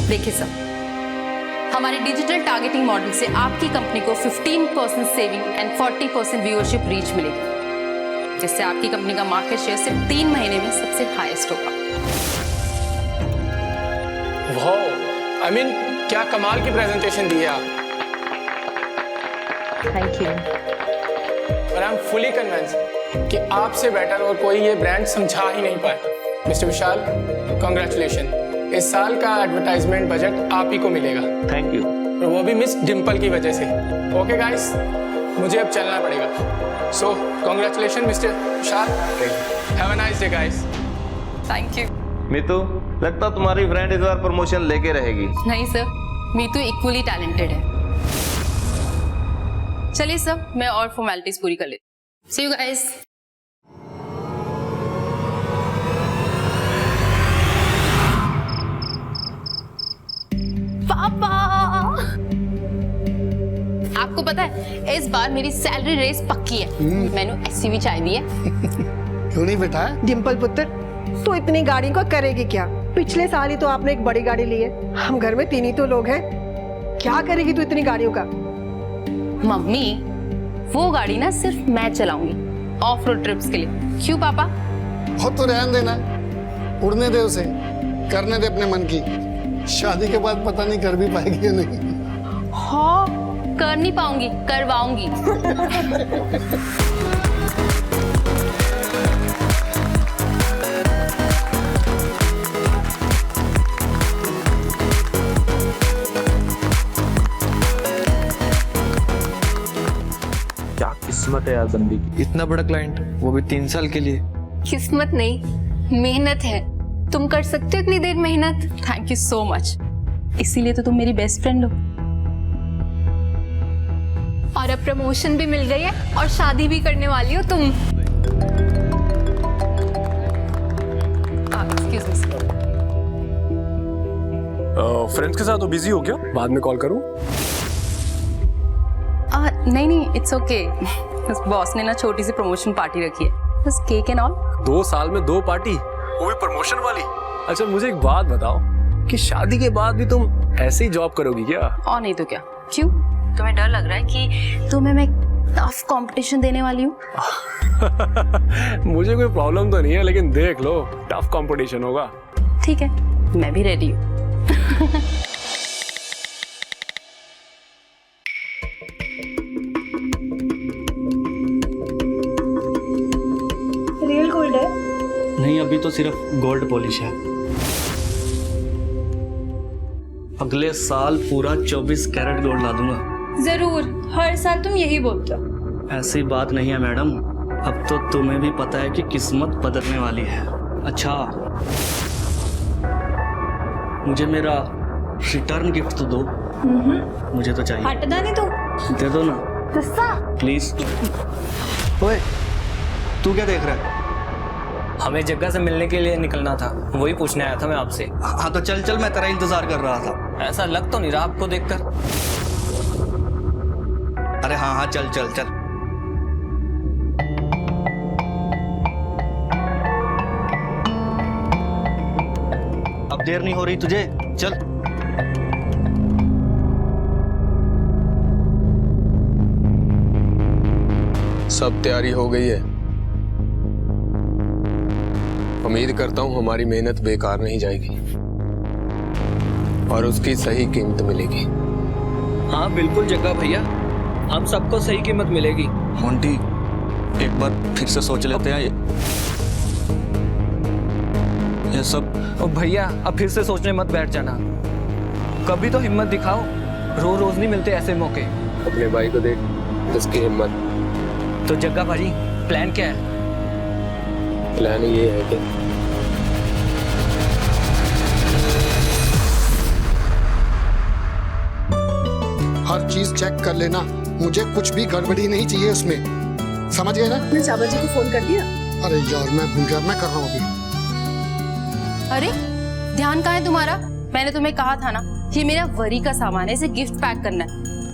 देखिए सर, हमारे digital targeting model से आपकी कंपनी को 15% सेविंग एंड 40% व्यूअरशिप रीच मिलेगी, जिससे आपकी कंपनी का मार्केट शेयर सिर्फ 3 महीने में सबसे हाईएस्ट होगा। वाह, आई मीन क्या कमाल की प्रेजेंटेशन दी है आप। Thank you. और आई एम फुली कन्विंस्ड कि आपसे बेटर और कोई ये ब्रांड समझा ही नहीं पाए। मिस्टर विशाल, कांग्रेचुलेशन, इस साल का एडवर्टाइजमेंट बजट आप ही को मिलेगा। Thank you. और वो भी मिस डिम्पल की वजह से। ओके गाइस, मुझे अब चलना पड़ेगा। So congratulation mister Vishal, have a nice day guys. Thank you. Meetu, लगता तुम्हारी फ्रेंड इस बार प्रमोशन लेके रहेगी। नहीं सर, मीतू इक्वली टैलेंटेड है। चलिए सर, मैं और फॉर्मेलिटीज पूरी कर लेती हूँ। सी यू गाइस। पापा, आपको पता है इस बार मेरी सैलरी रेस पक्की है। मैंने एसयूवी चाय दी है। क्यों नहीं बेटा? डिम्पल पुत्र, तो इतनी गाड़ी को करेगी क्या? पिछले साल ही तो आपने एक बड़ी गाड़ी ली है। हम घर में 3 ही तो लोग हैं। क्या करेगी तू इतनी गाड़ियों का? मम्मी, वो गाड़ी ना सिर्फ मैं चलाऊंगी ऑफ रोड ट्रिप्स के लिए। क्यों पापा? बहुत तो रहने देना, उड़ने दे उसे, करने दे अपने मन की। शादी के बाद पता नहीं कर भी पाएगी या नहीं। हाँ, कर नहीं पाऊंगी, करवाऊंगी। क्या किस्मत है यार बंदी की। इतना बड़ा क्लाइंट, वो भी 3 साल के लिए। किस्मत नहीं, मेहनत है। तुम कर सकते हो इतनी देर मेहनत। Thank you so much. इसीलिए तो तुम मेरी बेस्ट फ्रेंड हो। और अब प्रमोशन भी मिल गई है और शादी भी करने वाली हो तुम। Excuse me sir. फ्रेंड्स के साथ तो बिजी हो क्या? बाद में कॉल करूं? नहीं, इट्स ओके। बस बॉस ने ना छोटी सी प्रमोशन पार्टी रखी है, बस केक एंड ऑल। 2 साल में 2 पार्टी, वो भी प्रमोशन वाली। अच्छा मुझे एक बात बताओ कि शादी के बाद भी तुम ऐसे ही जॉब करोगी क्या? और नहीं तो क्या। क्यों, तुम्हें डर लग रहा है कि तुम्हें मैं टफ कंपटीशन देने वाली हूँ? मुझे कोई प्रॉब्लम तो नहीं है, लेकिन देख लो टफ कंपटीशन होगा। ठीक है, मैं भी रेडी हूँ। रियल गोल्ड है? नहीं, अभी तो सिर्फ गोल्ड पॉलिश है। अगले साल पूरा 24 कैरेट गोल्ड ला दूंगा। जरूर, हर साल तुम यही बोलते हो। ऐसी बात नहीं है मैडम, अब तो तुम्हें भी पता है कि किस्मत बदलने वाली है। अच्छा, मुझे मेरा रिटर्न गिफ्ट तो दो। मुझे तो चाहिए। हटदा नहीं तू। दे दो ना गुस्सा। प्लीज। ओए, तू क्या देख रहा है? हमें जग्गा से मिलने के लिए निकलना था, वही पूछने आया था मैं आपसे। हाँ तो चल चल, मैं तेरा इंतजार कर रहा था। ऐसा लग तो नहीं रहा आपको देखकर। अरे हाँ हाँ, चल चल चल। अब देर नहीं हो रही तुझे, चल। सब तैयारी हो गई है। उम्मीद करता हूं हमारी मेहनत बेकार नहीं जाएगी और उसकी सही कीमत मिलेगी। हाँ बिल्कुल जग्गा भैया, हम सबको सही कीमत मिलेगी। मोंटी, एक बार फिर से सोच लेते हैं ये सब। ओ भैया, अब फिर से सोचने मत बैठ जाना, कभी तो हिम्मत दिखाओ। रोज रोज नहीं मिलते ऐसे मौके। अपने भाई को देख, उसकी हिम्मत। तो जग्गा भाजी, प्लान क्या है? प्लान ये है कि हर चीज चेक कर लेना, मुझे कुछ भी गड़बड़ी नहीं चाहिए उसमें, समझ गए ना? मैं चाबा जी को फोन कर दिया। अरे यार मैं भूल गया, मैं कर रहा हूँ अभी। अरे ध्यान कहाँ है तुम्हारा? मैंने तुम्हें कहा था ना, ये मेरा वरी का सामान है, इसे गिफ्ट पैक करना है।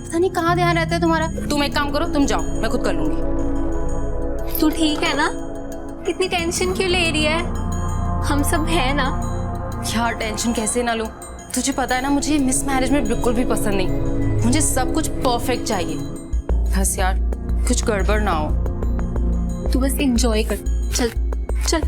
पता नहीं कहाँ ध्यान रहता है तुम्हारा। तुम एक काम करो, तुम जाओ, मैं खुद कर लूंगी। तू ठीक है ना? इतनी टेंशन क्यों ले रही है? हम सब है ना। यार टेंशन कैसे ना लूं, तुझे पता है ना, मुझे ये मिस मैनेजमेंट बिल्कुल भी पसंद नहीं। मुझे सब कुछ परफेक्ट चाहिए। बस यार कुछ गड़बड़ ना हो। तू बस एंजॉय कर। चल चल।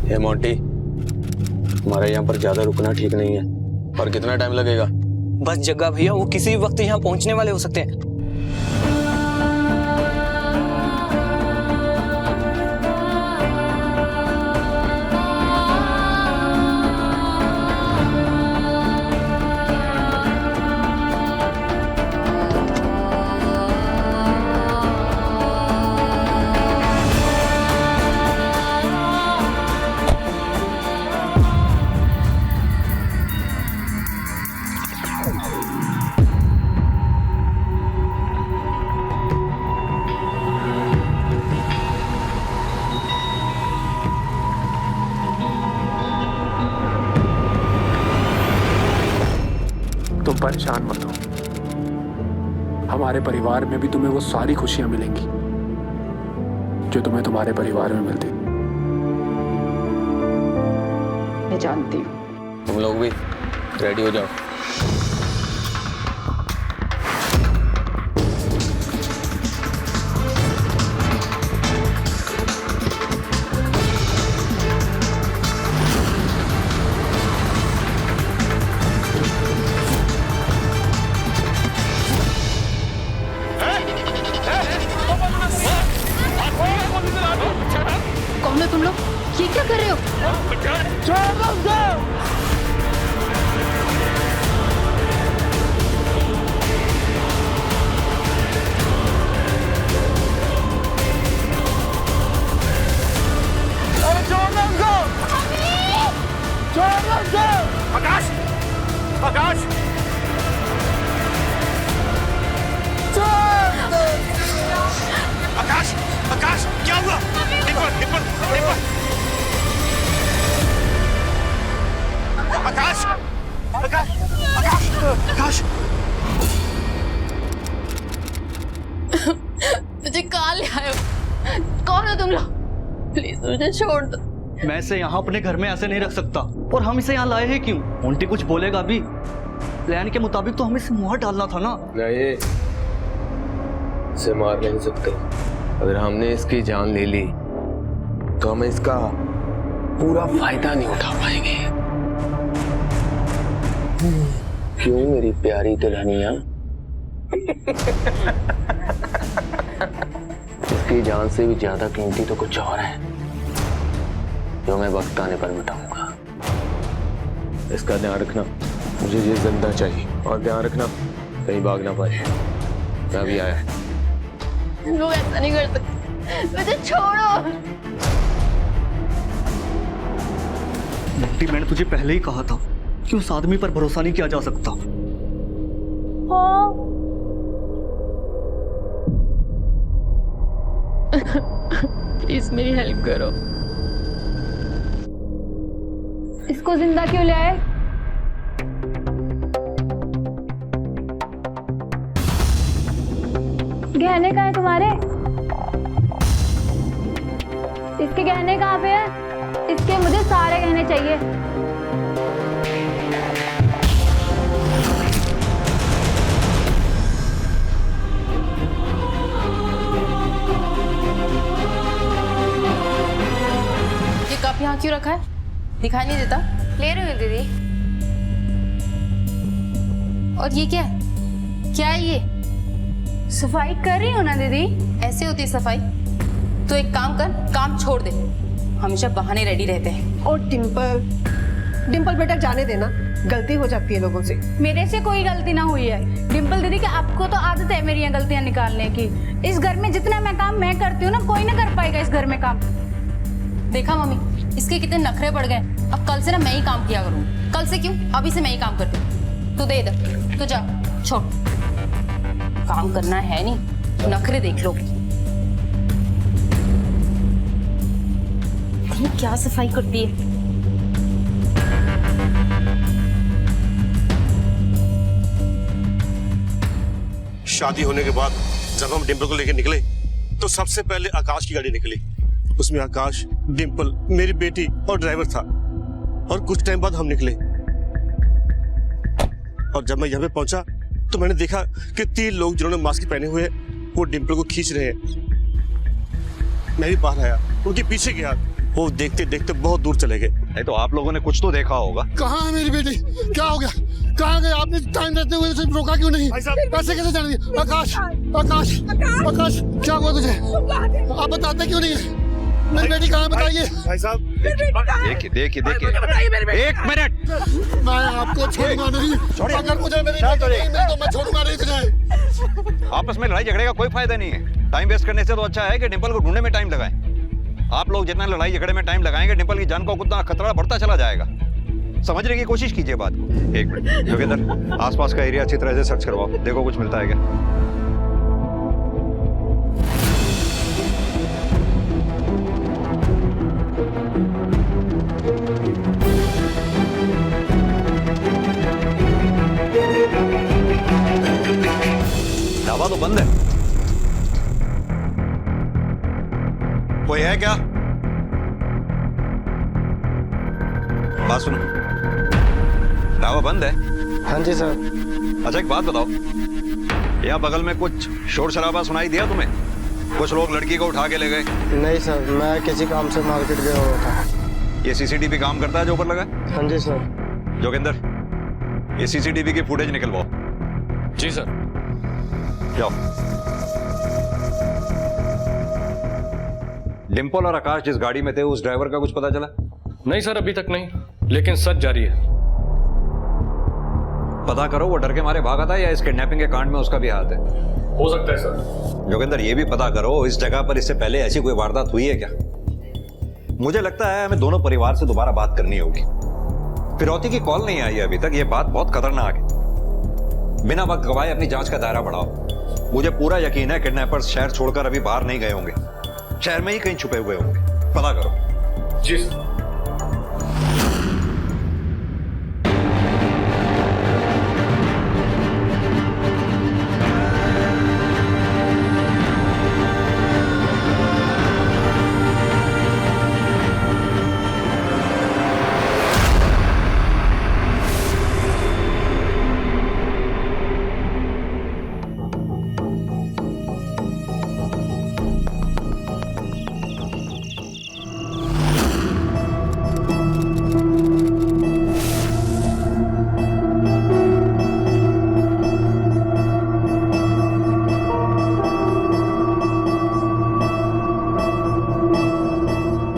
हे मोंटी, हमारे यहाँ पर ज्यादा रुकना ठीक नहीं है। और कितना टाइम लगेगा? बस जग्गा भैया, वो किसी भी वक्त यहाँ पहुँचने वाले हो सकते हैं। तुम परेशान मत हो, हमारे परिवार में भी तुम्हें वो सारी खुशियां मिलेंगी जो तुम्हें तुम्हारे परिवार में मिलती। मैं जानती हूँ। तुम लोग भी रेडी हो जाओ। कौन हो तुम लोग? ये क्या कर रहे हो? आकाश, आकाश, आकाश, आकाश, क्या हुआ? आकाश, आकाश, आकाश, आकाश। मुझे कहाँ ले आए हो? कौन हो तुम लोग? प्लीज मुझे छोड़ दो। मैं इसे यहाँ अपने घर में ऐसे नहीं रख सकता। और हम इसे यहाँ लाए हैं क्यों? मोंटी कुछ बोलेगा भी? प्लान के मुताबिक तो हमें इसे मार डालना था ना। नहीं, इसे मार नहीं सकते। अगर हमने इसकी जान ले ली तो हम इसका पूरा फायदा नहीं उठा पाएंगे। क्यों मेरी प्यारी दुल्हनिया? इसकी जान से भी ज्यादा कीमती तो कुछ और है जो मैं वक्त आने पर बताऊंगा। इसका ध्यान रखना, मुझे ये जिंदा चाहिए। और ध्यान रखना कहीं भाग ना पाए। मैं भी आया। लोग ऐसा नहीं कर सकते, मुझे छोड़ो। मोंटी, मैंने तुझे पहले ही कहा था कि उस आदमी पर भरोसा नहीं किया जा सकता। प्लीज मेरी हेल्प करो। इसको जिंदा क्यों ले आए? गहने कहाँ हैं तुम्हारे? इसके गहने कहाँ पे हैं? इसके मुझे सारे गहने चाहिए। ये कप यहाँ क्यों रखा है? दिखाई नहीं देता? ले रही हूँ दीदी। और ये क्या है? क्या है ये? सफाई कर रही हूँ ना दीदी। ऐसे होती है सफाई? तो एक काम कर, काम छोड़ दे। हमेशा बहाने रेडी रहते हैं। और डिम्पल बेटा जाने देना, गलती हो जाती है लोगों से। मेरे से कोई गलती ना हुई है डिम्पल दीदी, कि आपको तो आदत है मेरी गलतियां निकालने की। इस घर में जितना मैं काम मैं करती हूँ ना, कोई ना कर पाएगा इस घर में काम। देखा मम्मी, इसके कितने नखरे पड़ गए। अब कल से ना मैं ही काम किया करूँ। कल से क्यों, अभी से मैं ही काम करती हूँ। तू दे इधर, तू जा, छोड़। काम करना है नहीं, नखरे देख लो। ये क्या सफाई करती है? शादी होने के बाद जब हम डिम्पल को लेकर निकले तो सबसे पहले आकाश की गाड़ी निकली। उसमें आकाश, डिम्पल, मेरी बेटी और ड्राइवर था। और कुछ टाइम बाद हम निकले और जब मैं यहाँ पे पहुंचा तो मैंने देखा कि 3 लोग जिन्होंने मास्क पहने हुए वो डिम्पल को खींच रहे हैं। मैं भी बाहर आया, उनके पीछे गया, वो देखते देखते बहुत दूर चले गए। नहीं तो आप लोगों ने कुछ तो देखा होगा। कहाँ है मेरी बेटी? क्या हो गया? कहाँ गए? आपने टाइम रहते हुए उसे रोका क्यों नहीं? पैसे कैसे जाने दिए? आकाश, आकाश, आकाश, क्या हुआ तुझे? आप बताते क्यों नहीं है? मेरी बेटी कहाँ है बताइए? भाई साहब देखिए 1 मिनट। मैं आपको छोड़ूंगा नहीं। अगर मुझे मेरी बेटी नहीं मिली तो मैं छोड़ूंगा नहीं तुझे। आपस में लड़ाई झगड़े का कोई फायदा नहीं है। टाइम वेस्ट करने से तो अच्छा है कि डिम्पल को ढूंढने में टाइम लगाएं। आप लोग जितना लड़ाई झगड़े में टाइम लगाएंगे डिम्पल की जान को उतना खतरा बढ़ता चला जाएगा। समझने की कोशिश कीजिए बात को। 1 मिनट जोगिंदर, आसपास का एरिया अच्छी तरह से सर्च करवाओ, देखो कुछ मिलता है क्या। ढाबा तो बंद है, कोई है क्या? बात सुनो, ढाबा बंद है? हाँ जी सर। अच्छा एक बात बताओ, यहाँ बगल में कुछ शोर शराबा सुनाई दिया तुम्हें? कुछ लोग लड़की को उठा के ले गए? नहीं सर, मैं किसी काम से मार्केट गया हुआ था। ये सीसीटीवी काम करता है जो ऊपर लगा है? हाँ जी सर। जोगिंदर, ये सीसीटीवी की फुटेज निकलवाओ। जी सर। जाओ। डिम्पल और आकाश जिस गाड़ी में थे उस ड्राइवर का कुछ पता चला? नहीं सर, अभी तक नहीं, लेकिन सर्च जारी है। पता करो वो डर के मारे भागा था या इस किडनैपिंग के कांड में उसका भी हाथ है। हो सकता है सर। जोगिंदर, ये भी पता करो इस जगह पर इससे पहले ऐसी कोई वारदात हुई है क्या? मुझे लगता है हमें दोनों परिवार से दोबारा बात करनी होगी। फिरौती की कॉल नहीं आई अभी तक, ये बात बहुत खतरनाक है। बिना वक्त गवाए अपनी जांच का दायरा बढ़ाओ। मुझे पूरा यकीन है किडनैपर्स शहर छोड़कर अभी बाहर नहीं गए होंगे, शहर में ही कहीं छुपे हुए होंगे। पता करो। जी सर।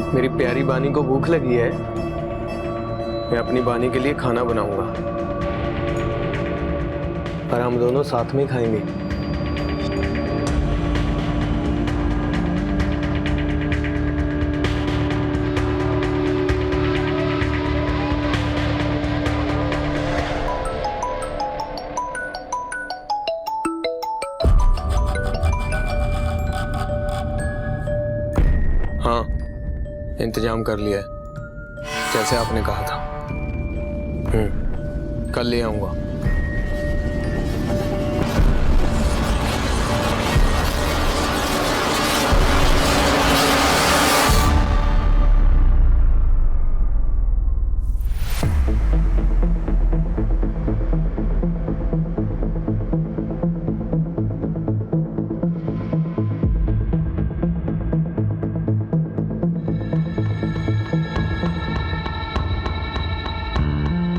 मेरी प्यारी बानी को भूख लगी है, मैं अपनी बानी के लिए खाना बनाऊंगा और हम दोनों साथ में खाएंगे। हाँ, इंतजाम कर लिया है जैसे आपने कहा था। कल ले आऊंगा।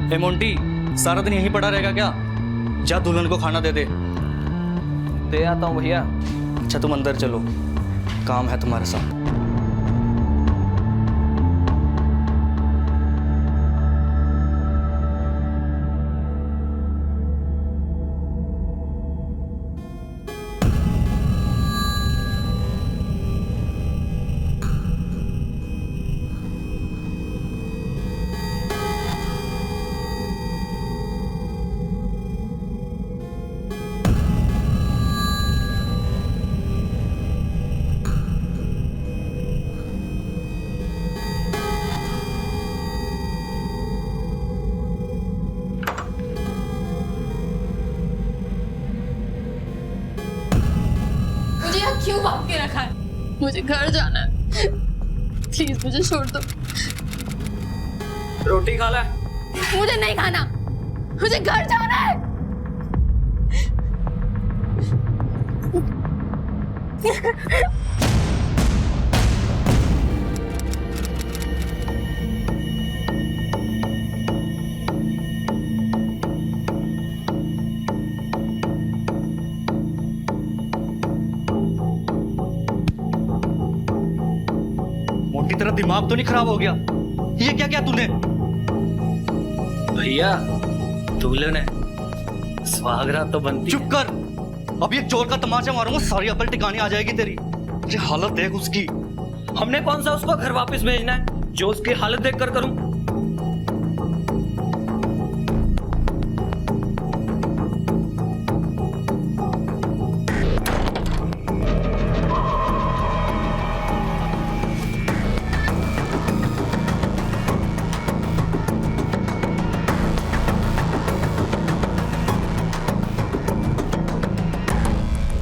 ए मोंटी, सारा दिन यहीं पड़ा रहेगा क्या? जा दुल्हन को खाना दे दे। दे आता हूँ भैया। अच्छा तुम अंदर चलो, काम है तुम्हारे साथ। क्यों बांध के रखा है? मुझे घर जाना है, प्लीज मुझे छोड़ दो। रोटी खा ले। मुझे नहीं खाना, मुझे घर जाना है। मोटी तरह दिमाग तो नहीं खराब हो गया? ये क्या क्या तूने? भैया दूल्हे ने सुहागरात तो बनती। चुप कर, अब ये जोर का तमाचा मारूंगा, सारी अकल ठिकाने आ जाएगी तेरी। ये हालत देख उसकी। हमने कौन सा उसको घर वापस भेजना है जो उसकी हालत देख कर करूं?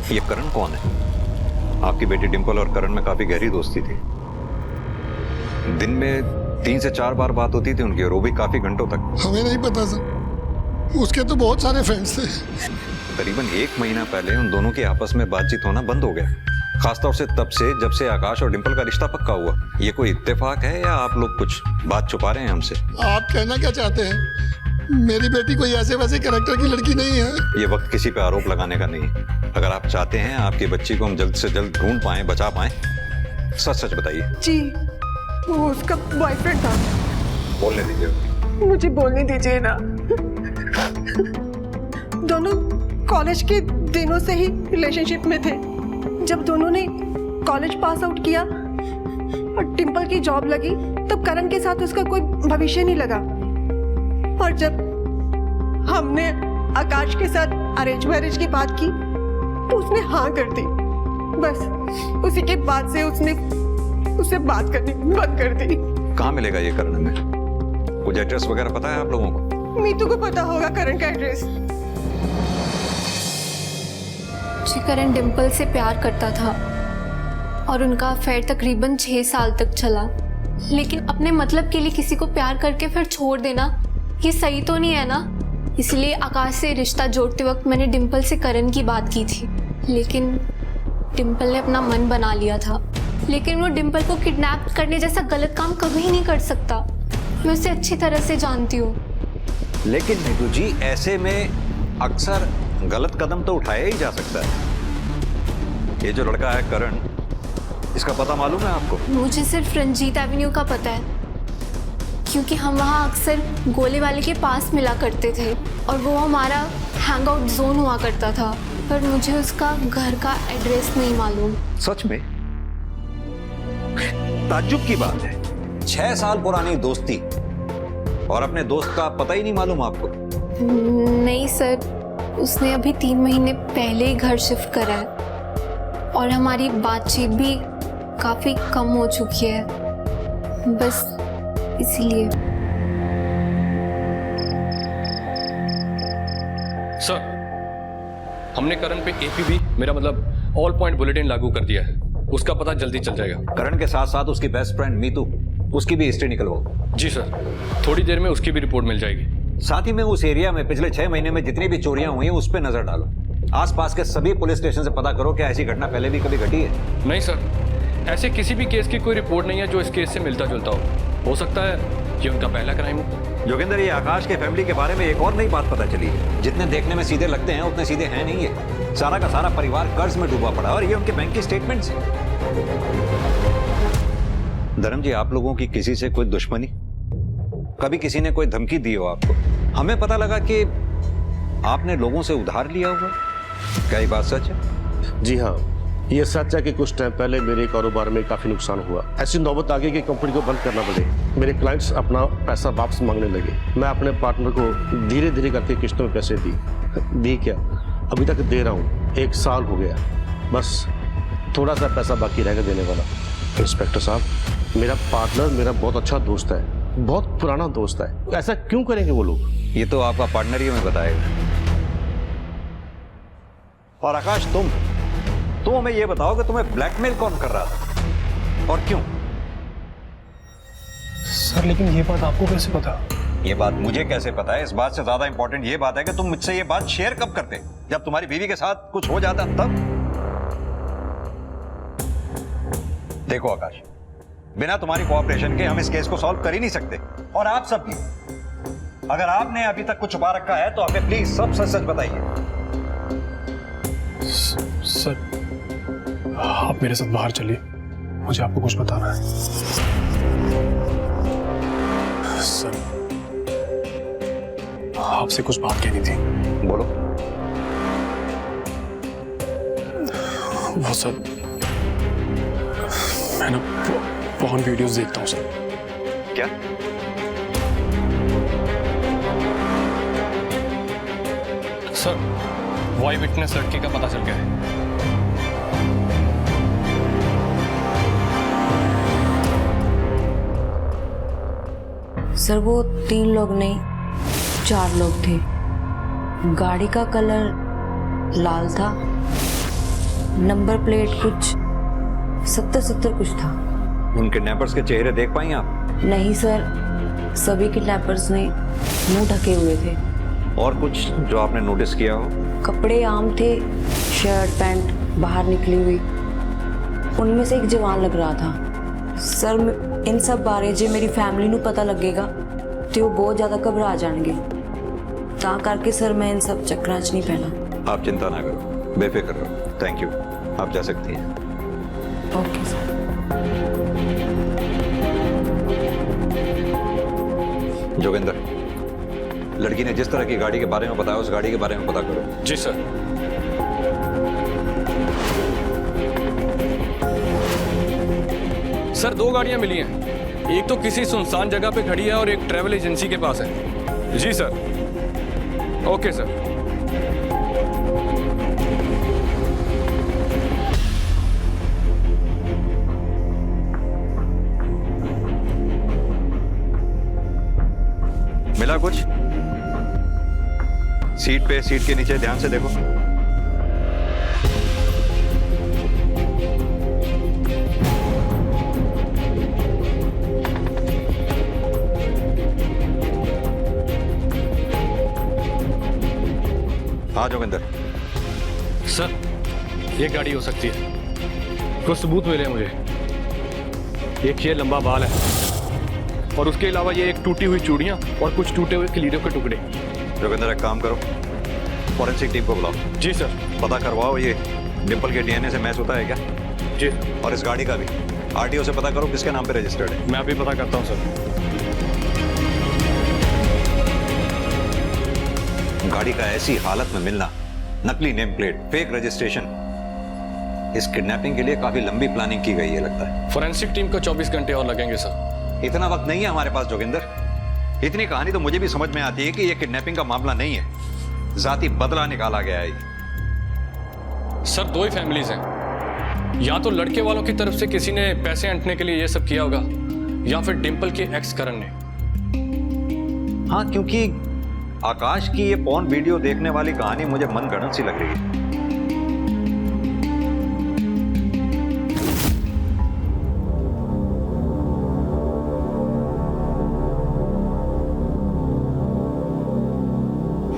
ये करण कौन है? आपकी बेटी डिंपल और करण में काफी गहरी दोस्ती थी। दिन में 3 से 4 बार बात होती थी उनकी, और वो भी काफी घंटों तक। हमें नहीं पता सर, उसके तो बहुत सारे फ्रेंड्स थे। करीबन 1 महीना पहले उन दोनों की आपस में बातचीत होना बंद हो गया, खासतौर से तब से जब से आकाश और डिंपल का रिश्ता पक्का हुआ। ये कोई इत्तेफाक है या आप लोग कुछ बात छुपा रहे हैं हमसे? आप कहना क्या चाहते हैं? मेरी बेटी कोई ऐसे वैसे कैरेक्टर की लड़की नहीं है। ये वक्त किसी पे आरोप लगाने का नहीं है। अगर आप चाहते हैं आपकी बच्ची को हम जल्द से जल्द ढूंढ पाए, बचा पाए, सच सच बताइए। जी, वो उसका बॉयफ्रेंड था। बोलने दीजिए। मुझे बोलने दीजिए ना। दोनों कॉलेज के दिनों से ही रिलेशनशिप में थे। जब दोनों ने कॉलेज पास आउट किया और डिंपल की जॉब लगी, तब करण के साथ उसका कोई भविष्य नहीं लगा। और जब हमने आकाश के साथ अरेंज मैरिज की बात की तो उसने हाँ कर दी। बस उसी के बाद से उसने उससे बात करनी बंद कर दी। कहाँ मिलेगा ये करण में? कुछ एड्रेस वगैरह पता है आप लोगों को? मीतू को पता होगा करण का एड्रेस। जी, करण डिंपल से प्यार करता था और उनका अफेयर तकरीबन 6 साल तक चला। लेकिन अपने मतलब के लिए किसी को प्यार करके फिर छोड़ देना, ये सही तो नहीं है ना। इसलिए आकाश से रिश्ता जोड़ते वक्त मैंने डिंपल से करण की बात की थी, लेकिन डिंपल ने अपना मन बना लिया था। लेकिन वो डिंपल को किडनैप करने जैसा गलत काम कभी नहीं कर सकता। मैं उसे अच्छी तरह से जानती हूँ। लेकिन नीतू जी, ऐसे में अक्सर गलत कदम तो उठाया ही जा सकता है। ये जो लड़का है करण, इसका पता मालूम है आपको? मुझे सिर्फ रंजीत एवेन्यू का पता है, क्योंकि हम वहाँ अक्सर गोले वाले के पास मिला करते थे और वो हमारा हैंग आउट जोन हुआ करता था। पर मुझे उसका घर का एड्रेस नहीं मालूम। सच में? ताज्जुब की बात है, 6 साल पुरानी दोस्ती और अपने दोस्त का पता ही नहीं मालूम आपको? नहीं सर, उसने अभी 3 महीने पहले ही घर शिफ्ट करा है और हमारी बातचीत भी काफी कम हो चुकी है, बस इसीलिए। सर, हमने करण पे एपीबी, मेरा मतलब ऑल पॉइंट बुलेटिन लागू कर दिया है। उसका पता जल्दी चल जाएगा। करण के साथ साथ उसकी बेस्ट फ्रेंड मीतू, उसकी भी हिस्ट्री निकलवाओ। जी सर, थोड़ी देर में उसकी भी रिपोर्ट मिल जाएगी। साथ ही में उस एरिया में पिछले 6 महीने में जितनी भी चोरियां हुई हैं उस पर नजर डालो। आसपास के सभी पुलिस स्टेशन से पता करो क्या ऐसी घटना पहले भी कभी घटी है। नहीं सर, ऐसे किसी भी केस की कोई रिपोर्ट नहीं है जो इस केस से मिलता जुलता हो सकता है ये उनका पहला क्राइम हो। जोगिंदर, ये आकाश के फैमिली के बारे में एक और नई बात पता चली है। जितने देखने में सीधे लगते हैं उतने सीधे हैं नहीं है। सारा का सारा परिवार कर्ज में डूबा पड़ा और ये उनके बैंक की स्टेटमेंट्स हैं। धर्म जी, आप लोगों की किसी से कोई दुश्मनी? कभी किसी ने कोई धमकी दी हो आपको? हमें पता लगा कि आपने लोगों से उधार लिया हुआ। क्या ये बात सच है? जी हाँ, ये सच है कि कुछ टाइम पहले मेरे कारोबार में काफ़ी नुकसान हुआ। ऐसी नौबत आ गई कि कंपनी को बंद करना पड़े। मेरे क्लाइंट्स अपना पैसा वापस मांगने लगे। मैं अपने पार्टनर को धीरे धीरे करके किस्तों में पैसे दी क्या अभी तक दे रहा हूँ। 1 साल हो गया, बस थोड़ा सा पैसा बाकी रहेगा देने वाला। इंस्पेक्टर साहब, मेरा पार्टनर मेरा बहुत अच्छा दोस्त है, बहुत पुराना दोस्त है। ऐसा क्यों करेंगे वो लोग? ये तो आपका पार्टनर ही हमें बताएगा। और आकाश, तो हमें ये बताओ कि तुम्हें ब्लैकमेल कौन कर रहा था और क्यों? सर लेकिन ये बात आपको कैसे पता? ये बात मुझे कैसे पता है, इस बात से ज्यादा इंपॉर्टेंट ये बात है कि तुम मुझसे ये बात शेयर कब करते? जब तुम्हारी बीवी के साथ कुछ हो जाता तब? देखो आकाश, बिना तुम्हारी कोऑपरेशन के हम इस केस को सॉल्व कर ही नहीं सकते। और आप सब भी, अगर आपने अभी तक कुछ छुपा रखा है तो हमें प्लीज सब सच सच बताइए। सर आप मेरे साथ बाहर चलिए, मुझे आपको कुछ बताना है। सर आपसे कुछ बात कहनी थी। बोलो। वो सर, मैं ना पॉर्न वीडियोस देखता हूँ सर। क्या? सर वॉय विटनेस लड़की का पता चल गया है। सर वो 3 लोग नहीं 4 लोग थे। गाड़ी का कलर लाल था, नंबर प्लेट कुछ 70 कुछ था। उन किडनैपर्स के चेहरे देख पाई आप? नहीं सर, सभी किडनैपर्स ने मुंह ढके हुए थे। और कुछ जो आपने नोटिस किया हो? कपड़े आम थे, शर्ट पैंट बाहर निकली हुई। उनमें से एक जवान लग रहा था। सर इन सब बारे जे मेरी फैमिली ਨੂੰ पता लगेगा तो वो बहुत ज़्यादा घबरा जाएंगे, ता करके सर मैं इन सब चक्करां 'ਚ नहीं पैना। आप चिंता ना करो, बेफिक्र रहो। थैंक यू, आप जा सकती हैं। Okay sir. जोगिंदर, लड़की ने जिस तरह की गाड़ी के बारे में बताया उस गाड़ी के बारे में पता करो। जी सर। सर 2 गाड़ियां मिली हैं, एक तो किसी सुनसान जगह पे खड़ी है और एक ट्रैवल एजेंसी के पास है। जी सर। Okay sir. मिला कुछ? सीट के नीचे ध्यान से देखो। हाँ जोगिंदर। सर ये गाड़ी हो सकती है, कुछ सबूत मिले मुझे। एक ये लंबा बाल है और उसके अलावा ये एक टूटी हुई चूड़ियां और कुछ टूटे हुए किलीरों के टुकड़े। जोगिंदर एक काम करो, फॉरेंसिक टीम को बुलाओ। जी सर। पता करवाओ ये डिंपल के डीएनए से मैच होता है क्या? जी। और इस गाड़ी का भी आरटीओ से पता करो किसके नाम पे रजिस्टर्ड है। मैं अभी पता करता हूँ सर। गाड़ी का ऐसी हालत में मिलना, नकली नेम प्लेट, फेक रजिस्ट्रेशन, इस किडनैपिंग के लिए काफी लंबी प्लानिंग की गई है लगता है। फॉरेंसिक टीम को 24 घंटे और लगेंगे सर। इतना वक्त नहीं है हमारे पास जोगिंदर। इतनी कहानी तो मुझे भी समझ में आती है कि यह किडनैपिंग का मामला नहीं है, जाती बदला निकाला गया है। सर 2 ही फैमिलीज हैं, या तो लड़के वालों की तरफ से किसी ने पैसे ऐंठने के लिए ये सब किया होगा, या फिर डिंपल के एक्स करण ने। हाँ, क्योंकि आकाश की ये पॉर्न वीडियो देखने वाली कहानी मुझे मनगढ़ंत सी लग रही है।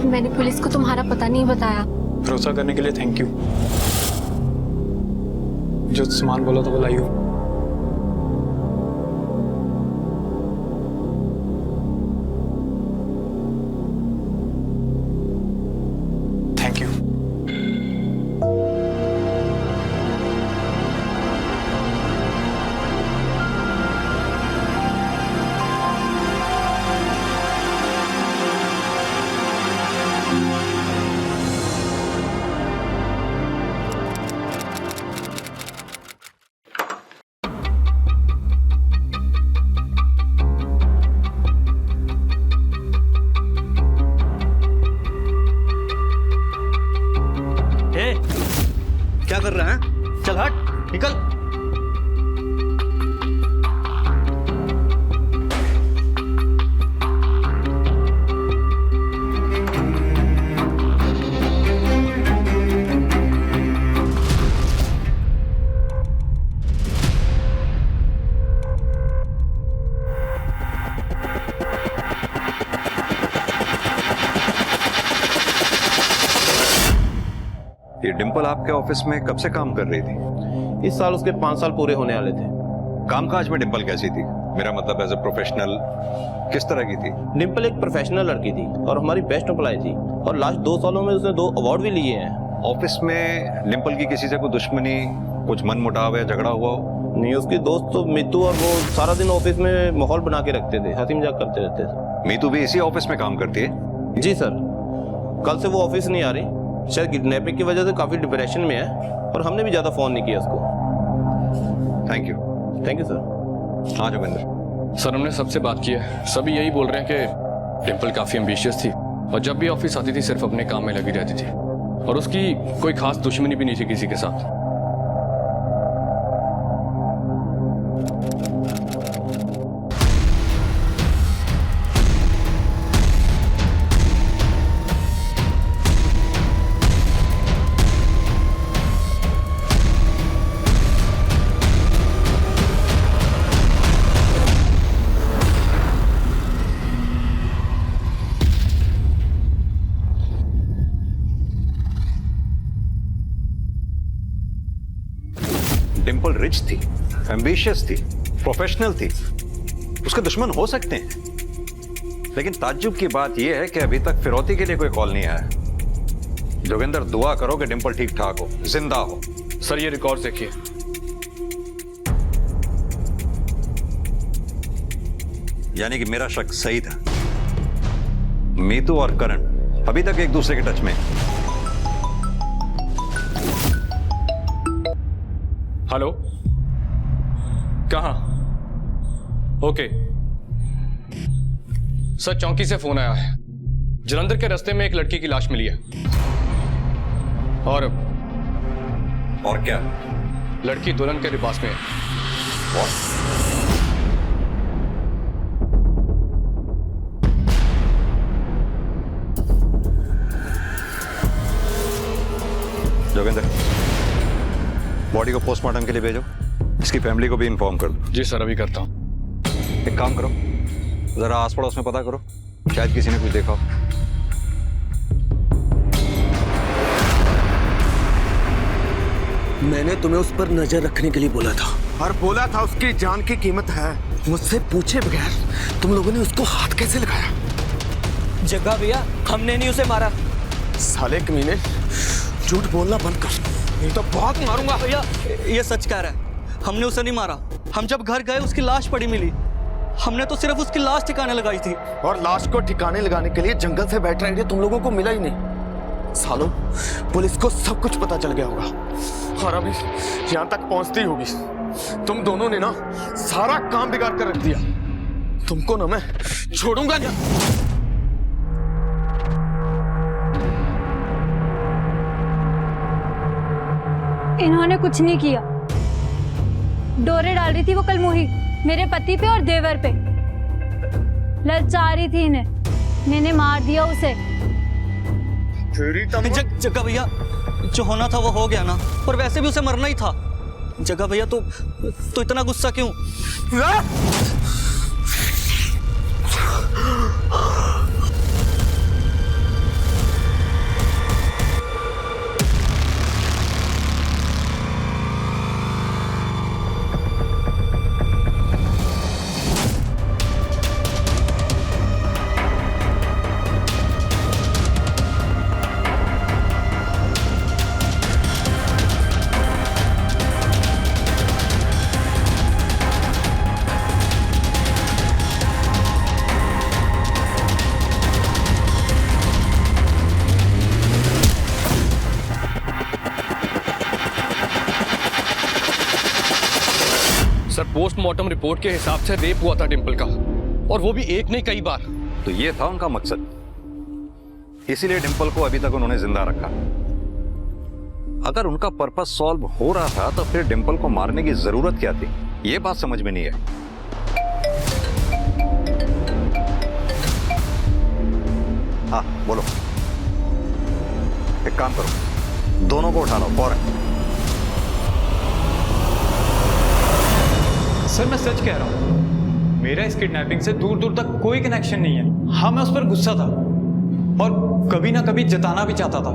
मैंने पुलिस को तुम्हारा पता नहीं बताया। भरोसा करने के लिए थैंक यू। जो सामान बोला तो वो लाई हो। Thank you. क्या कर रहा है? चल हट, निकल। ये डिंपल आपके ऑफिस में कब से काम कर रही थी? इस साल उसके 5 साल पूरे होने वाले थे। कामकाज में डिंपल कैसी थी? मेरा मतलब एज ए प्रोफेशनल किस तरह की थी? डिंपल एक प्रोफेशनल लड़की थी और हमारी बेस्ट एम्प्लॉय थी, और लास्ट 2 सालों में उसने 2 अवार्ड भी लिए हैं। ऑफिस में डिंपल की किसी से कोई दुश्मनी, कुछ मन मुटाव या झगड़ा हुआ हो? नहीं, उसकी दोस्त तो मीतू और वो सारा दिन ऑफिस में माहौल बना के रखते थे, हंसी मजाक करते रहते थे। मीतू भी इसी ऑफिस में काम करती है? जी सर, कल से वो ऑफिस नहीं आ रही, शायद किडनैपिंग की वजह से काफी डिप्रेशन में है, और हमने भी ज्यादा फोन नहीं किया उसको। Thank you. Thank you sir. हाँ जोगिंदर सर, हमने सबसे बात की है, सभी यही बोल रहे हैं कि डिंपल काफी एम्बिशियस थी और जब भी ऑफिस आती थी सिर्फ अपने काम में लगी रहती थी, और उसकी कोई खास दुश्मनी भी नहीं थी किसी के साथ। डिंपल रिच थी, एम्बिशियस थी, प्रोफेशनल थी, उसके दुश्मन हो सकते हैं, लेकिन ताज्जुब की बात यह है कि अभी तक फिरौती के लिए कोई कॉल नहीं आया। जोगिंदर, दुआ करो कि डिंपल ठीक ठाक हो, जिंदा हो। सर, ये रिकॉर्ड देखिए। यानी कि मेरा शक सही था, मीतू और करण अभी तक एक दूसरे के टच में। हेलो, कहाँ? ओके सर, चौकी से फोन आया है, जलंधर के रास्ते में एक लड़की की लाश मिली है। और क्या? लड़की दुल्हन के लिबास में है। जोगिंदर, बॉडी को पोस्टमार्टम के लिए भेजो, इसकी फैमिली को भी इन्फॉर्म कर दो। जी सर, अभी करता हूं। एक काम करो, जरा आस पड़ोस में पता करो, शायद किसी ने कुछ देखा हो। मैंने तुम्हें उस पर नजर रखने के लिए बोला था, और बोला था उसकी जान की कीमत है। मुझसे पूछे बगैर तुम लोगों ने उसको हाथ कैसे लगाया? जग्गा भैया, हमने नहीं उसे मारा। साले कमीने, झूठ बोलना बंद कर, नहीं तो बहुत मारूंगा। भैया, ये सच कह रहा है, हमने उसे नहीं मारा। हम जब घर गए उसकी लाश पड़ी मिली, हमने तो सिर्फ उसकी लाश ठिकाने लगाई थी। और लाश को ठिकाने लगाने के लिए जंगल से बैठ रहे तुम लोगों को मिला ही नहीं। सालों, पुलिस को सब कुछ पता चल गया होगा, और अभी यहां तक पहुंचती होगी। तुम दोनों ने ना सारा काम बिगाड़ कर रख दिया। तुमको ना मैं छोड़ूंगा नहीं। इन्होंने कुछ नहीं किया। डोरे डाल रही थी वो कलमुही मेरे पति पे और देवर पे, ललचा रही थी इन्हें, मैंने मार दिया उसे। जग्गा भैया, जो होना था वो हो गया ना, और वैसे भी उसे मरना ही था। जग्गा भैया, तो इतना गुस्सा क्यों? सर, पोस्टमार्टम रिपोर्ट के हिसाब से रेप हुआ था डिंपल का, और वो भी एक नहीं कई बार। तो ये था उनका मकसद, इसीलिए डिंपल को अभी तक उन्होंने जिंदा रखा। अगर उनका पर्पस सॉल्व हो रहा था तो फिर डिंपल को मारने की जरूरत क्या थी, ये बात समझ में नहीं है। हाँ बोलो। एक काम करो, दोनों को उठा लो फौरन। सर, मैं सच कह रहा हूँ, मेरा इस किडनैपिंग से दूर दूर तक कोई कनेक्शन नहीं है। हाँ, मैं उस पर गुस्सा था और कभी ना कभी जताना भी चाहता था,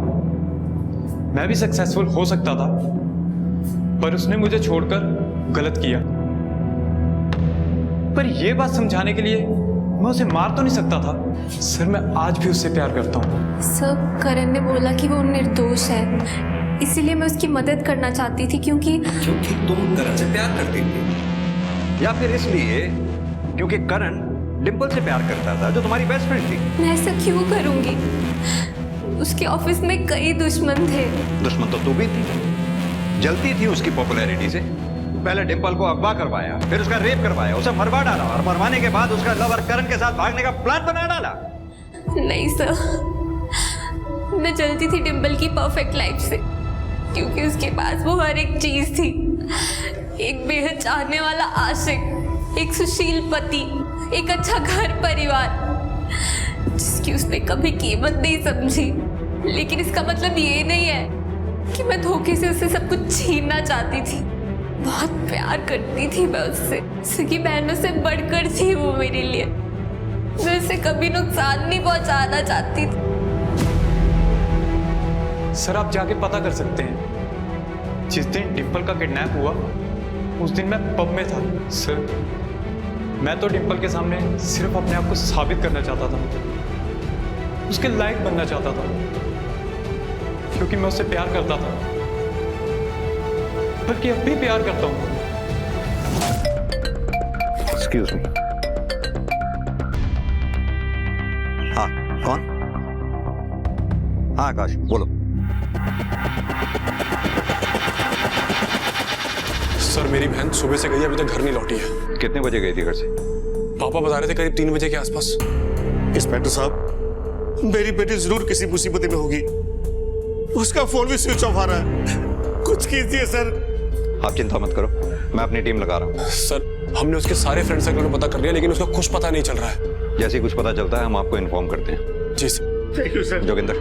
मैं भी सक्सेसफुल हो सकता था, पर उसने मुझे छोड़कर गलत किया। पर यह बात समझाने के लिए मैं उसे मार तो नहीं सकता था। सर, मैं आज भी उससे प्यार करता हूँ। सर, करण ने बोला कि वो निर्दोष है, इसीलिए मैं उसकी मदद करना चाहती थी। क्योंकि तुम करण से प्यार करती थी, या फिर इसलिए क्योंकि करण डिंपल से प्यार करता था जो तुम्हारी बेस्ट फ्रेंड थी? मैं ऐसा क्यों करूंगी? उसके ऑफिस में कई दुश्मन थे। दुश्मन तो तू भी थी, जलती थी उसकी पॉपुलैरिटी से। पहले डिंपल को अगवा करवाया, फिर उसका रेप करवाया, उसे मरवा डाला, और मरवाने के बाद उसका लवर करण के साथ भागने का प्लान बना डाला। नहीं सर, मैं जलती थी डिंपल की परफेक्ट लाइफ से, क्योंकि उसके पास वो हर एक चीज थी। एक बेहद चाहने वाला आशिक, एक सुशील पति, एक अच्छा घर परिवार, जिसकी उसने कभी कीमत नहीं समझी। लेकिन इसका मतलब ये नहीं है कि मैं धोखे से उससे सब कुछ छीनना चाहती थी। बहुत प्यार करती थी मैं उससे, सगी बहनों से बढ़कर थी वो मेरे लिए। मैं उसे कभी नुकसान नहीं पहुंचाना चाहती थी। सर, आप जाके पता कर सकते हैं। जिस दिन डिंपल का किडनैप हुआ उस दिन मैं पब में था। सर, मैं तो डिंपल के सामने सिर्फ अपने आप को साबित करना चाहता था, उसके लायक बनना चाहता था, क्योंकि मैं उससे प्यार करता था, बल्कि अब भी प्यार करता हूं। Excuse me. हाँ, कौन? हाँ आकाश, बोलो। सर, मेरी बहन सुबह से गई है, अभी तक घर नहीं लौटी है। कितने बजे गई थी घर से? पापा बता रहे थे करीब 3 बजे के आसपास। इंस्पेक्टर साहब, मेरी बेटी जरूर किसी मुसीबत में होगी। उसका फोन भी स्विच ऑफ आ रहा है। कुछ कीजिए सर। आप चिंता मत करो, मैं अपनी टीम लगा रहा हूँ। सर, हमने उसके सारे फ्रेंड सर्कल में पता कर लिया, लेकिन उसका कुछ पता नहीं चल रहा है। जैसे ही कुछ पता चलता है हम आपको इन्फॉर्म करते हैं। जी sir. Thank you sir. Joginder,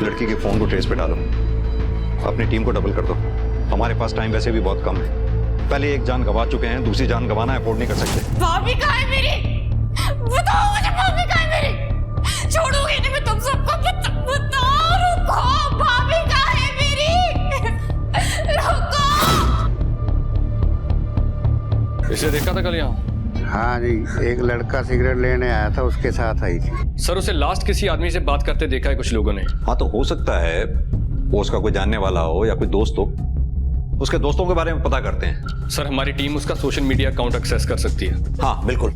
लड़की के फोन को ट्रेस पे डालो, अपनी टीम को डबल कर दो। हमारे पास टाइम वैसे भी बहुत कम है। पहले एक जान गंवा चुके हैं, दूसरी जान गंवाना अफोर्ड नहीं कर सकते। भाभी कहाँ है मेरी? बताओ मुझे, भाभी कहाँ है मेरी? छोड़ूंगी नहीं मैं तुम सबको। बताओ, रुको, भाभी कहाँ है मेरी? रुको। इसे देखा था कल यहाँ? हाँ जी, एक लड़का सिगरेट लेने आया था, उसके साथ आई थी। सर, उसे लास्ट किसी आदमी से बात करते देखा है कुछ लोगों ने। हाँ, तो हो सकता है वो उसका कोई जानने वाला हो या कोई दोस्त हो। उसके दोस्तों के बारे में पता करते हैं। सर, हमारी टीम उसका सोशल मीडिया अकाउंट एक्सेस कर सकती है। हाँ बिल्कुल,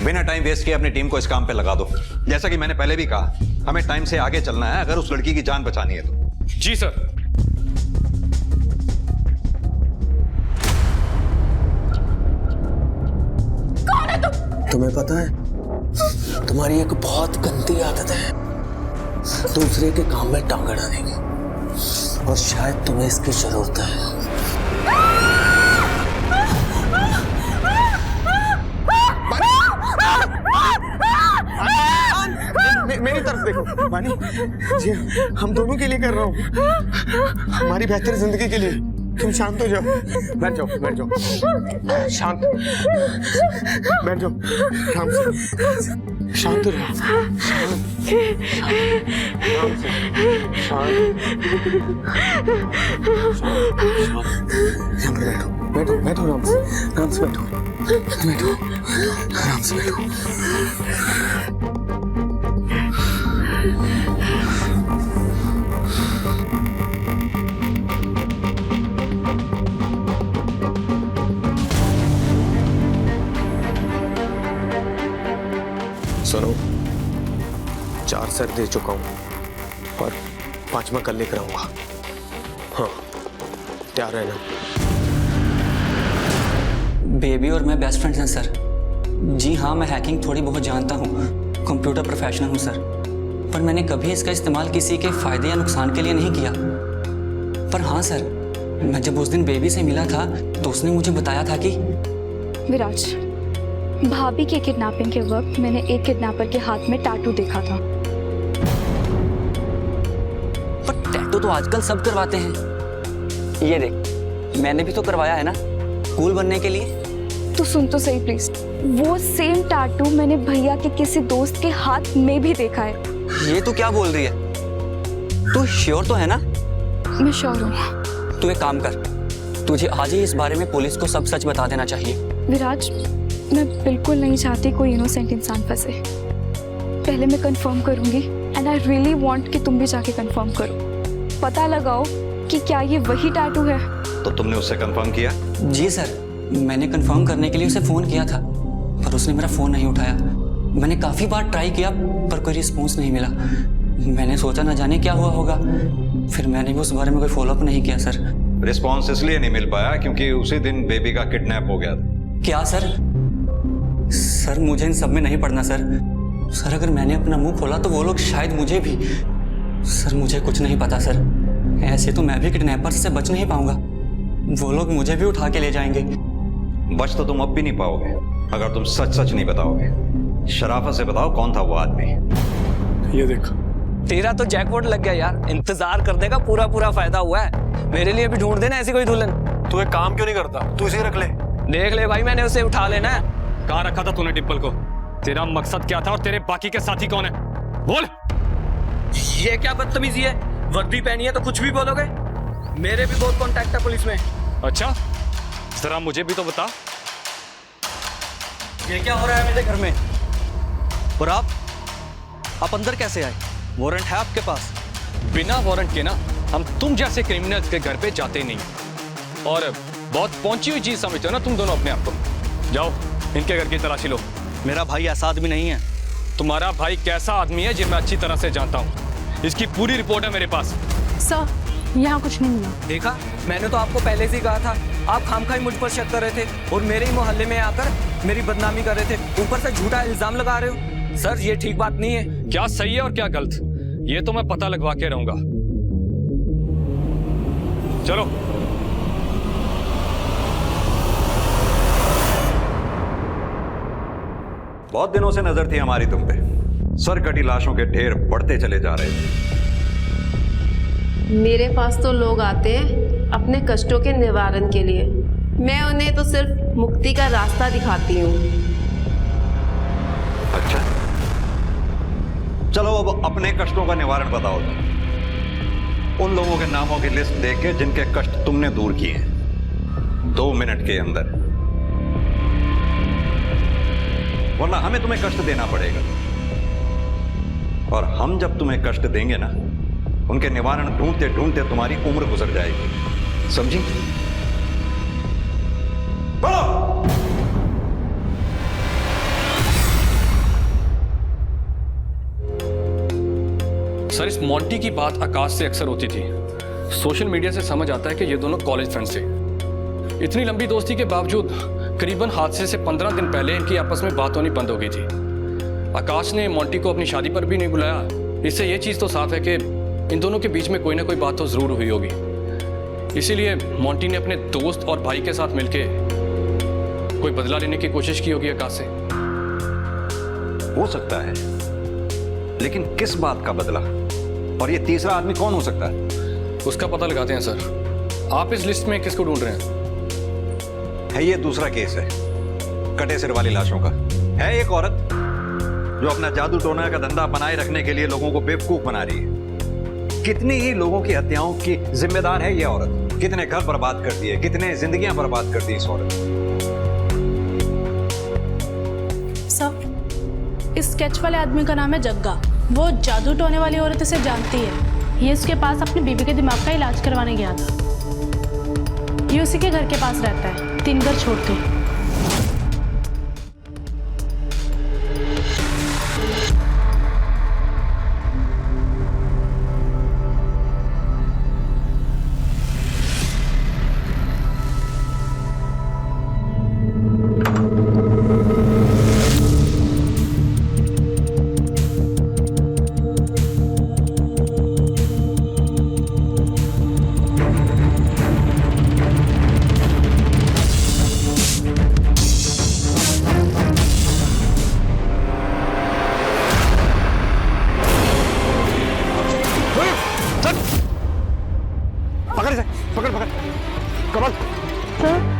बिना टाइम वेस्ट किए अपनी टीम को इस काम पे लगा दो। जैसा कि मैंने पहले भी कहा, हमें टाइम से आगे चलना है अगर उस लड़की की जान बचानी है तो। जी सर। कौन है तुम? तुम्हें पता है, तुम्हारी एक बहुत गंदी आदत है, दूसरे के काम में टांग अड़ाने की, और शायद तुम्हें इसकी जरूरत है। मेरी तरफ देखो बानी जी, हम दोनों के लिए कर रहा हूँ, हमारी बेहतर जिंदगी के लिए। तुम शांत हो जाओ, बैठ जाओ, बैठ जाओ, शांत बैठ जाओ, आराम से, शांत हो जाओ, शांत, बैठो, बैठो, बैठो, आराम से बैठो, बैठो, आराम से बैठो। सुनो, 4 सर दे चुका हूं और 5वां कल लेकर आऊंगा। हाँ, तैयार रहना। बेबी और मैं बेस्ट फ्रेंड्स हैं सर। जी हाँ, मैं हैकिंग थोड़ी बहुत जानता हूँ, कंप्यूटर प्रोफेशनल हूँ सर, पर मैंने कभी इसका इस्तेमाल किसी के फायदे या नुकसान के लिए नहीं किया। पर हाँ सर, मैं जब उस दिन बेबी से मिला था तो उसने मुझे बताया था कि विराज, भाभी के किडनैपिंग के वक्त मैंने एक किडनैपर के हाथ में टैटू देखा था। पर टैटू तो आजकल सब करवाते हैं। ये देख, मैंने भी तो करवाया है ना, कूल बनने के लिए। तो सुन तो सही प्लीज, वो सेम टैटू मैंने भैया के किसी दोस्त के हाथ में भी देखा है। ये तू क्या बोल रही है? तू श्योर तो है ना? मैं श्योर हूँ। तू एक काम कर, तुझे आज ही इस बारे में पुलिस को सब सच बता देना चाहिए। विराज, मैं बिल्कुल नहीं चाहती कोई इनोसेंट इंसान फंसे। पहले मैं कंफर्म करूंगी एंड आई रियली वांट कि तुम भी जाके कंफर्म करो, पता लगाओ कि क्या ये वही टैटू है। तो तुमने उससे कंफर्म किया? जी सर, मैंने कंफर्म करने के लिए उसे फ़ोन किया था, पर उसने मेरा फ़ोन नहीं उठाया। मैंने काफ़ी बार ट्राई किया पर कोई रिस्पॉन्स नहीं मिला। मैंने सोचा ना जाने क्या हुआ होगा, फिर मैंने भी उस बारे में कोई फॉलोअप नहीं किया सर। रिस्पॉन्स इसलिए नहीं मिल पाया क्योंकि उसी दिन बेबी का किडनैप हो गया था। क्या सर? सर मुझे इन सब में नहीं पड़ना सर। सर अगर मैंने अपना मुंह खोला तो वो लोग शायद मुझे भी। सर मुझे कुछ नहीं पता सर, ऐसे तो मैं भी किडनैपर्स से बच नहीं पाऊंगा, वो लोग मुझे भी उठा के ले जाएंगे। बच तो तुम अब भी नहीं पाओगे अगर तुम सच सच नहीं बताओगे। शराफत से बताओ कौन था वो आदमी। ये देख, तेरा तो जैकपॉट लग गया यार, इंतजार करने का पूरा पूरा फायदा हुआ है। मेरे लिए भी ढूंढ देना ऐसी कोई दुल्हन। तू एक काम क्यों नहीं करता, तू इसे रख ले। देख ले भाई, मैंने उसे उठा लेना है। कहाँ रखा था तूने डिम्पल को? तेरा मकसद क्या था और तेरे बाकी के साथी कौन है? बोल। ये क्या बदतमीजी है? वर्दी पहनी है तो कुछ भी बोलोगे? मेरे भी बहुत कॉन्टैक्ट है पुलिस में। अच्छा, जरा मुझे भी तो बता। ये क्या हो रहा है मेरे घर में? और आप अंदर कैसे आए? वारंट है आपके पास? बिना वारंट के ना हम तुम जैसे क्रिमिनल्स के घर पे जाते नहीं, और बहुत पहुंची हुई चीज समझते हो ना तुम दोनों अपने आप को। जाओ इनके घर की तलाशी लो। मेरा भाई ऐसा आदमी नहीं है। तुम्हारा भाई कैसा आदमी है ये मैं अच्छी तरह से जानता हूँ, इसकी पूरी रिपोर्ट है मेरे पास। सर, यहाँ कुछ नहीं मिला। देखा, मैंने तो आपको पहले से ही कहा था। आप खामखाई मुझ पर शक कर रहे थे और मेरे ही मोहल्ले में आकर मेरी बदनामी कर रहे थे, ऊपर से झूठा इल्जाम लगा रहे हो। सर ये ठीक बात नहीं है। क्या सही है और क्या गलत, ये तो मैं पता लगवा के रहूंगा। चलो। बहुत दिनों से नजर थी हमारी तुम पे। सर कटी लाशों के ढेर बढ़ते चले जा रहे थे। मेरे पास तो लोग आते हैं अपने कष्टों के निवारण के लिए, मैं उन्हें तो सिर्फ मुक्ति का रास्ता दिखाती हूँ। अच्छा, चलो अब अपने कष्टों का निवारण बताओ तुम। उन लोगों के नामों की लिस्ट देख के जिनके कष्ट तुमने दूर किए हैं 2 मिनट के अंदर, वरना हमें तुम्हें कष्ट देना पड़ेगा। और हम जब तुम्हें कष्ट देंगे ना, उनके निवारण ढूंढते ढूंढते तुम्हारी उम्र गुजर जाएगी, समझी? बोलो। सर इस मॉन्टी की बात आकाश से अक्सर होती थी। सोशल मीडिया से समझ आता है कि ये दोनों कॉलेज फ्रेंड्स थे। इतनी लंबी दोस्ती के बावजूद करीबन हादसे से 15 दिन पहले इनकी आपस में बात होनी बंद हो गई थी। आकाश ने मॉन्टी को अपनी शादी पर भी नहीं बुलाया। इससे ये चीज़ तो साफ है कि इन दोनों के बीच में कोई ना कोई बात तो ज़रूर हुई होगी। इसीलिए मॉन्टी ने अपने दोस्त और भाई के साथ मिलके कोई बदला लेने की कोशिश की होगी आकाश से। हो सकता है, लेकिन किस बात का बदला? और ये तीसरा आदमी कौन हो सकता है? उसका पता लगाते हैं सर। आप इस लिस्ट में किसको ढूंढ रहे हैं? है ये दूसरा केस है, कटे सिर वाली लाशों का। है एक औरत जो अपना जादू टोना का धंधा बनाए रखने के लिए लोगों को बेवकूफ बना रही है। कितनी ही लोगों की हत्याओं की जिम्मेदार है ये औरत। कितने घर बर्बाद कर दिए, कितने जिंदगियां बर्बाद कर दी इस औरत। सर, इस स्केच वाले आदमी का नाम है जग्गा। वो जादू टोने वाली औरत इसे जानती है। ये उसके पास अपनी बीबी के दिमाग का इलाज करवाने गया था। ये उसी के घर के पास रहता है, 3 घर छोड़ के।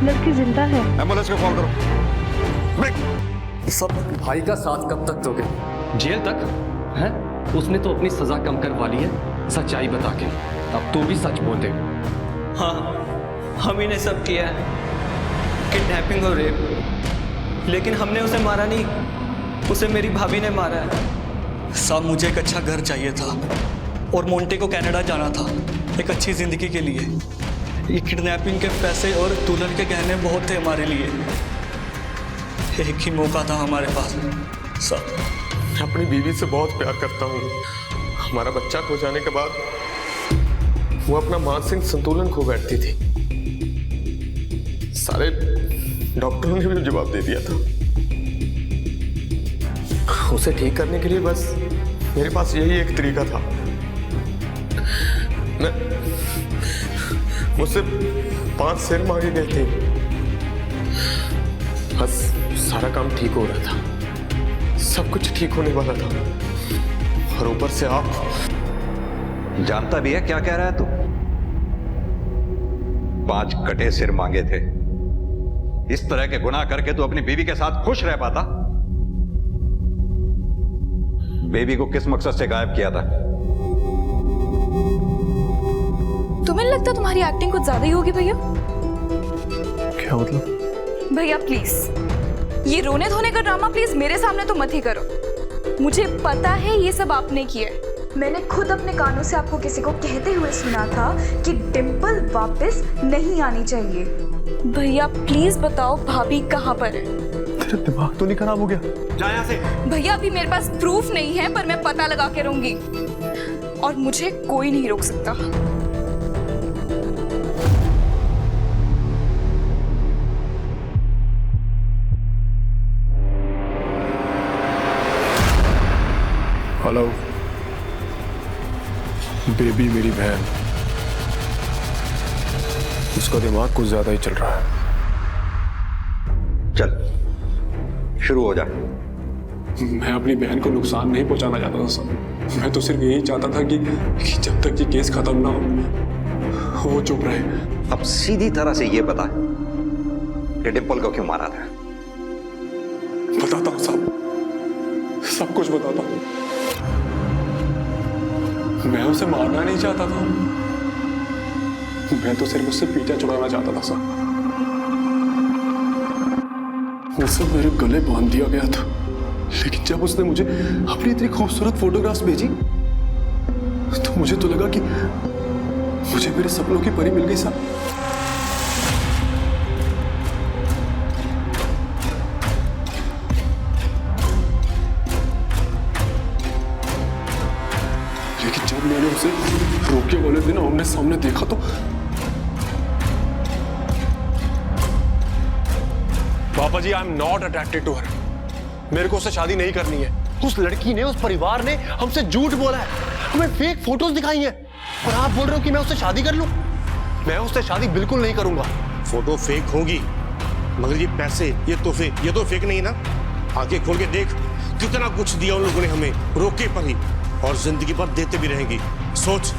लड़की जिंदा है। एम्बुलेंस को कॉल करो। सब भाई का साथ कब तक दोगे? जेल तक? हैं? उसने तो अपनी सजा कम करवा ली है सच्चाई बता के। अब तू भी सच बोल दे। हाँ, हम ही ने सब किया है, किडनैपिंग और रेप। लेकिन हमने उसे मारा नहीं, उसे मेरी भाभी ने मारा है। साहब मुझे एक अच्छा घर चाहिए था और मोंटे को कनाडा जाना था एक अच्छी जिंदगी के लिए। ये किडनैपिंग के पैसे और दुल्हन के गहने बहुत थे हमारे लिए। एक ही मौका था हमारे पास साहब। मैं अपनी बीवी से बहुत प्यार करता हूँ। हमारा बच्चा खो जाने के बाद वो अपना मानसिक संतुलन खो बैठती थी। सारे डॉक्टरों ने भी जवाब दे दिया था। उसे ठीक करने के लिए बस मेरे पास यही एक तरीका था। मुझसे 5 शेर मांगे गए थे, बस सारा काम ठीक हो रहा था, सब कुछ ठीक होने वाला था, और ऊपर से आप। जानता भी है क्या कह रहा है तू? 5 कटे सिर मांगे थे। इस तरह के गुनाह करके तू अपनी बीवी के साथ खुश रह पाता? बेबी को किस मकसद से गायब किया था? तुम्हें लगता तुम्हारी एक्टिंग कुछ ज्यादा ही होगी भैया? क्या मतलब? भैया प्लीज ये रोने धोने का ड्रामा प्लीज मेरे सामने तो मत ही करो। मुझे पता है ये सब आपने किया है। मैंने खुद अपने कानों से आपको किसी को कहते हुए सुना था कि डिंपल वापस नहीं आनी चाहिए। भैया प्लीज बताओ भाभी कहाँ पर है? तेरा दिमाग तो नहीं खराब हो गया? जा यहाँ से। भैया अभी मेरे पास प्रूफ नहीं है, पर मैं पता लगा के रहूंगी और मुझे कोई नहीं रोक सकता। हेलो बेबी, मेरी बहन, उसका दिमाग कुछ ज्यादा ही चल रहा है। चल शुरू हो जा। मैं अपनी बहन को नुकसान नहीं पहुंचाना चाहता था सर। मैं तो सिर्फ यही चाहता था कि जब तक ये केस खत्म ना हो वो चुप रहे। अब सीधी तरह से ये बता कि डिंपल को क्यों मारा था? बताता हूँ साहब, सब कुछ बताता हूँ। मैं उसे मारना नहीं चाहता था, मैं तो सिर्फ उससे पीछा छुड़ाना चाहता था सर। उसे मेरे गले बांध दिया गया था, लेकिन जब उसने मुझे अपनी इतनी खूबसूरत फोटोग्राफ्स भेजी तो मुझे तो लगा कि मुझे मेरे सपनों की परी मिल गई साहब। लेकिन जब मैंने उसे रोके वाले दिन आमने सामने देखा तो पापा जी, I am not attracted to her. मेरे को उससे शादी नहीं करनी है। उस लड़की ने, उस परिवार ने हमसे झूठ बोला है, हमें फेक फोटोज दिखाई हैं, और आप बोल रहे हो कि मैं उससे शादी कर लूं? मैं उससे शादी बिल्कुल नहीं करूंगा। फोटो फेक होगी, मगर ये पैसे, ये तोहफे, ये तो फेक नहीं ना। आंखें खोल के देख, कितना कुछ दिया उन लोगों ने हमें, रोके पर ही, और जिंदगी भर देते भी रहेंगी। सोच।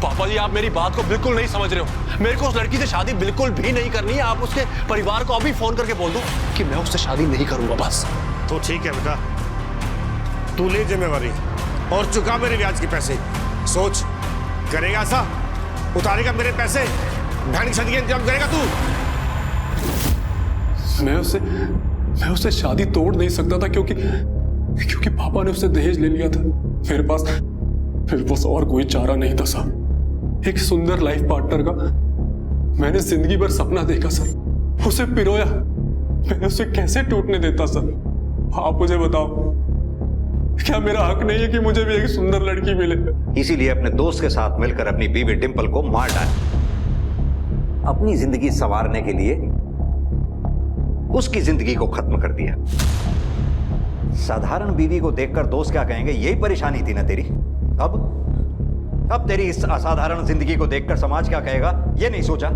पापा जी, आप मेरी बात को बिल्कुल नहीं समझ रहे हो। मेरे को उस लड़की से शादी बिल्कुल भी नहीं करनी है। आप उसके परिवार को अभी फोन करके बोल दो कि मैं उससे शादी नहीं करूंगा बस। तो ठीक है बेटा, तू ले जिम्मेवारी और चुका मेरे ब्याज के पैसे। सोच, करेगा ऐसा? उतारेगा मेरे पैसे? बहन की शादी का इंतजाम करेगा तू? मैं उससे शादी तोड़ नहीं सकता था क्योंकि पापा ने उससे दहेज ले लिया था। मेरे पास और कोई चारा नहीं था साहब। एक सुंदर लाइफ पार्टनर का मैंने जिंदगी भर सपना देखा सर, उसे पिरोया। मैं उसे कैसे टूटने देता सर? आप मुझे बताओ, क्या मेरा हक नहीं है कि मुझे भी एक सुंदर लड़की मिले? इसीलिए अपने दोस्त के साथ मिलकर अपनी बीवी डिंपल को मार डाला। अपनी जिंदगी संवारने के लिए उसकी जिंदगी को खत्म कर दिया। साधारण बीवी को देखकर दोस्त क्या कहेंगे, यही परेशानी थी ना तेरी। अब तेरी इस असाधारण जिंदगी को देखकर समाज क्या कहेगा, ये नहीं सोचा?